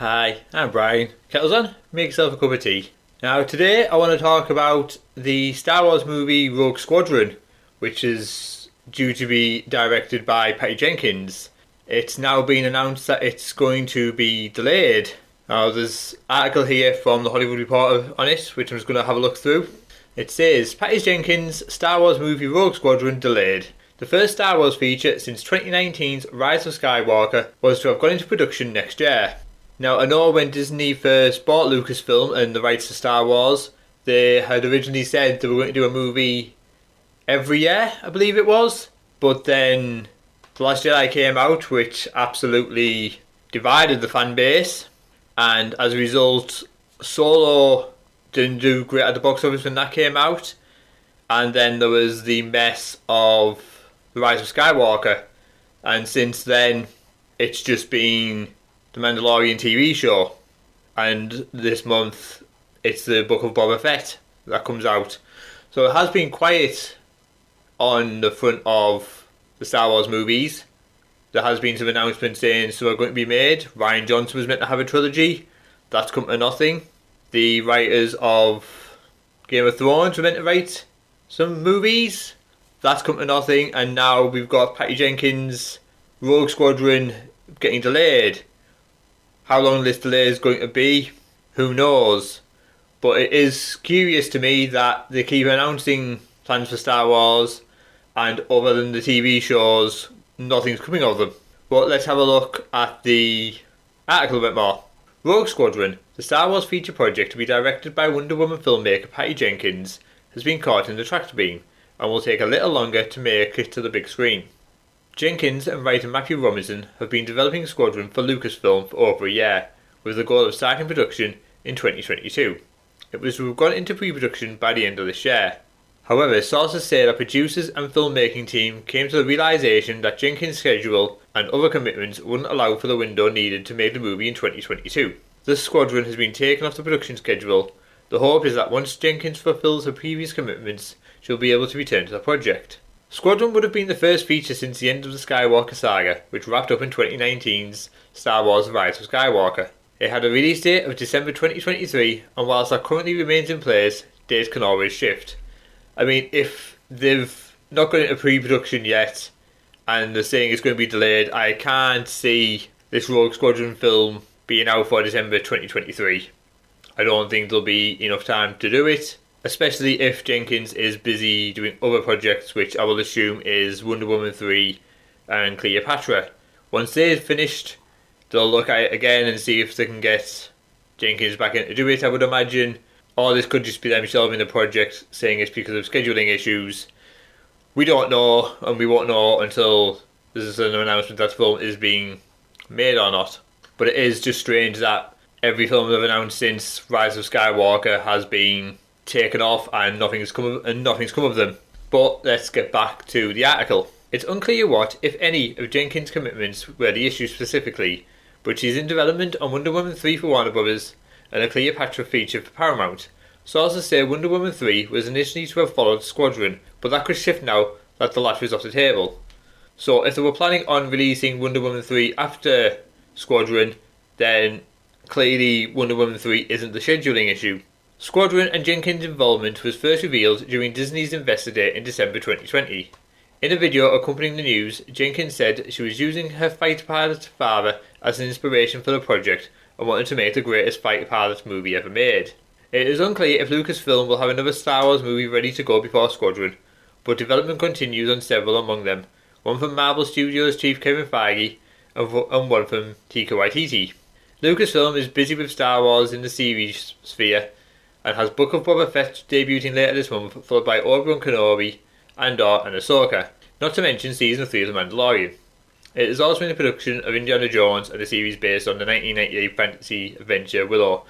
Hi, I'm Brian. Kettle's on, make yourself a cup of tea. Now today I want to talk about the Star Wars movie Rogue Squadron, which is due to be directed by Patty Jenkins. It's now been announced that it's going to be delayed. Now there's an article here from the Hollywood Reporter on it, which I'm just going to have a look through. It says, Patty Jenkins' Star Wars movie Rogue Squadron delayed. The first Star Wars feature since 2019's Rise of Skywalker was to have gone into production next year. Now, I know when Disney first bought Lucasfilm and the rights to Star Wars, they had originally said they were going to do a movie every year, I believe it was. But then The Last Jedi came out, which absolutely divided the fan base. And as a result, Solo didn't do great at the box office when that came out. And then there was the mess of The Rise of Skywalker. And since then, it's just been the Mandalorian TV show, and this month it's the Book of Boba Fett that comes out. So it has been quiet on the front of the Star Wars movies. There has been some announcements saying some are going to be made. Rian Johnson was meant to have a trilogy. That's come to nothing. The writers of Game of Thrones were meant to write some movies. That's come to nothing. And now we've got Patty Jenkins' Rogue Squadron getting delayed. How long this delay is going to be, who knows? But it is curious to me that they keep announcing plans for Star Wars, and other than the TV shows, nothing's coming of them. But let's have a look at the article a bit more. Rogue Squadron, the Star Wars feature project to be directed by Wonder Woman filmmaker Patty Jenkins, has been caught in the tractor beam, and will take a little longer to make it to the big screen. Jenkins and writer Matthew Robinson have been developing Squadron for Lucasfilm for over a year, with the goal of starting production in 2022. It was to have gone into pre-production by the end of this year. However, sources say that producers and filmmaking team came to the realisation that Jenkins' schedule and other commitments wouldn't allow for the window needed to make the movie in 2022. This Squadron has been taken off the production schedule. The hope is that once Jenkins fulfills her previous commitments, she'll be able to return to the project. Squadron would have been the first feature since the end of the Skywalker saga, which wrapped up in 2019's Star Wars Rise of Skywalker. It had a release date of December 2023, and whilst that currently remains in place, dates can always shift. I mean, if they've not gone into pre-production yet, and they're saying it's going to be delayed, I can't see this Rogue Squadron film being out for December 2023. I don't think there'll be enough time to do it. Especially if Jenkins is busy doing other projects, which I will assume is Wonder Woman 3 and Cleopatra. Once they're finished, they'll look at it again and see if they can get Jenkins back in to do it, I would imagine. Or this could just be them shelving the project, saying it's because of scheduling issues. We don't know, and we won't know until there's an announcement that the film is being made or not. But it is just strange that every film they've announced since Rise of Skywalker has been taken off and nothing's come of them. But let's get back to the article. It's unclear what, if any, of Jenkins' commitments were the issue specifically, but she's in development on Wonder Woman 3 for Warner Brothers and a Cleopatra feature for Paramount. Sources say Wonder Woman 3 was initially to have followed Squadron, but that could shift now that the latter is off the table. So if they were planning on releasing Wonder Woman 3 after Squadron, then clearly Wonder Woman 3 isn't the scheduling issue. Squadron and Jenkins' involvement was first revealed during Disney's Investor Day in December 2020. In a video accompanying the news, Jenkins said she was using her fighter pilot father as an inspiration for the project and wanted to make the greatest fighter pilot movie ever made. It is unclear if Lucasfilm will have another Star Wars movie ready to go before Squadron, but development continues on several among them, one from Marvel Studios chief Kevin Feige and one from Taika Waititi. Lucasfilm is busy with Star Wars in the series sphere, and has Book of Boba Fett debuting later this month, followed by Obi-Wan Kenobi, Andor and Ahsoka, not to mention Season 3 of The Mandalorian. It is also in the production of Indiana Jones and a series based on the 1998 fantasy adventure Willow.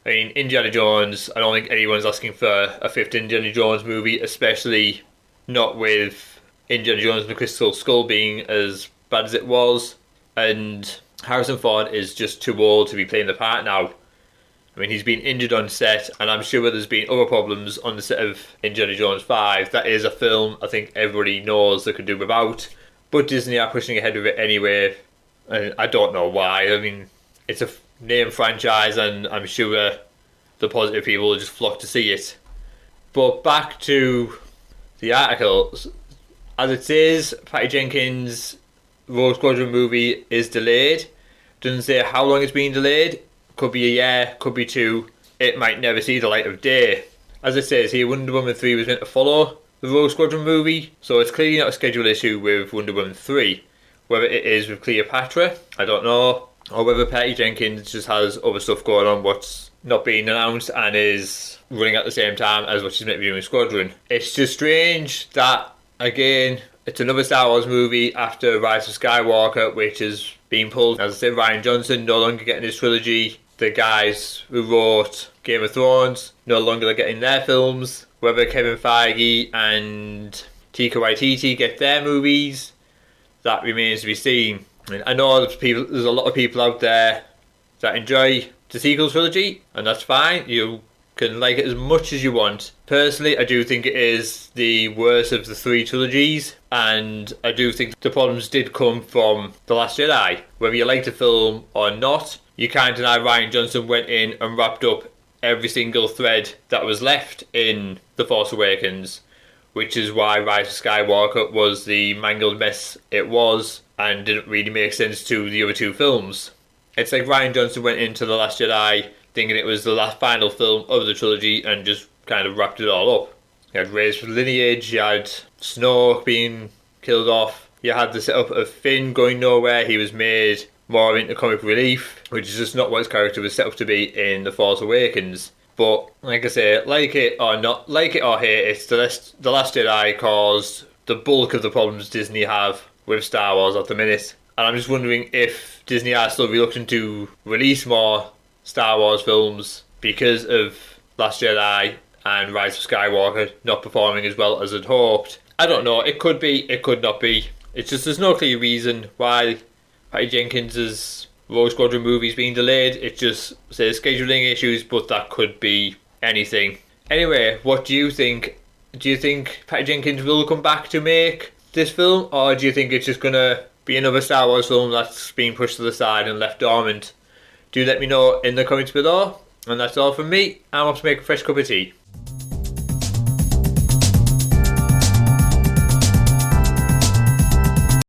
I mean, Indiana Jones, I don't think anyone's asking for a fifth Indiana Jones movie, especially not with Indiana Jones and the Crystal Skull being as bad as it was, and Harrison Ford is just too old to be playing the part now. I mean, he's been injured on set, and I'm sure there's been other problems on the set of Indiana Jones 5. That is a film I think everybody knows they could do without, but Disney are pushing ahead with it anyway, and I don't know why. I mean, it's a name franchise, and I'm sure the positive people will just flock to see it. But back to the article. As it says, Patty Jenkins' Rogue Squadron movie is delayed. Doesn't say how long it's been delayed. Could be a year, could be 2. It might never see the light of day. As it says here, Wonder Woman 3 was meant to follow the Rogue Squadron movie, so it's clearly not a schedule issue with Wonder Woman 3. Whether it is with Cleopatra, I don't know. Or whether Patty Jenkins just has other stuff going on what's not being announced and is running at the same time as what she's meant to be doing with Squadron. It's just strange that, again, it's another Star Wars movie after Rise of Skywalker, which is being pulled. As I said, Rian Johnson no longer getting his trilogy. The guys who wrote Game of Thrones no longer getting their films. Whether Kevin Feige and Taika Waititi get their movies, that remains to be seen. I mean, I know there's a lot of people out there that enjoy the sequel trilogy, and that's fine. You can like it as much as you want. Personally, I do think it is the worst of the 3 trilogies, and I do think the problems did come from The Last Jedi. Whether you like the film or not, you can't deny Rian Johnson went in and wrapped up every single thread that was left in The Force Awakens, which is why Rise of Skywalker was the mangled mess it was and didn't really make sense to the other 2 films. It's like Rian Johnson went into The Last Jedi thinking it was the last final film of the trilogy and just kind of wrapped it all up. You had Rey's lineage, you had Snoke being killed off, you had the setup of Finn going nowhere. He was made more into comic relief, which is just not what his character was set up to be in The Force Awakens. But like I say, like it or not, like it or hate it, The Last Jedi caused the bulk of the problems Disney have with Star Wars at the minute. And I'm just wondering if Disney are still reluctant to release more Star Wars films because of Last Jedi and Rise of Skywalker not performing as well as I'd hoped. I don't know, it could be, it could not be. It's just there's no clear reason why Patty Jenkins' Rogue Squadron movie is being delayed. It just says scheduling issues, but that could be anything. Anyway, what do you think? Do you think Patty Jenkins will come back to make this film, or do you think it's just going to be another Star Wars film that's been pushed to the side and left dormant? Do let me know in the comments below. And that's all from me. I'm off to make a fresh cup of tea.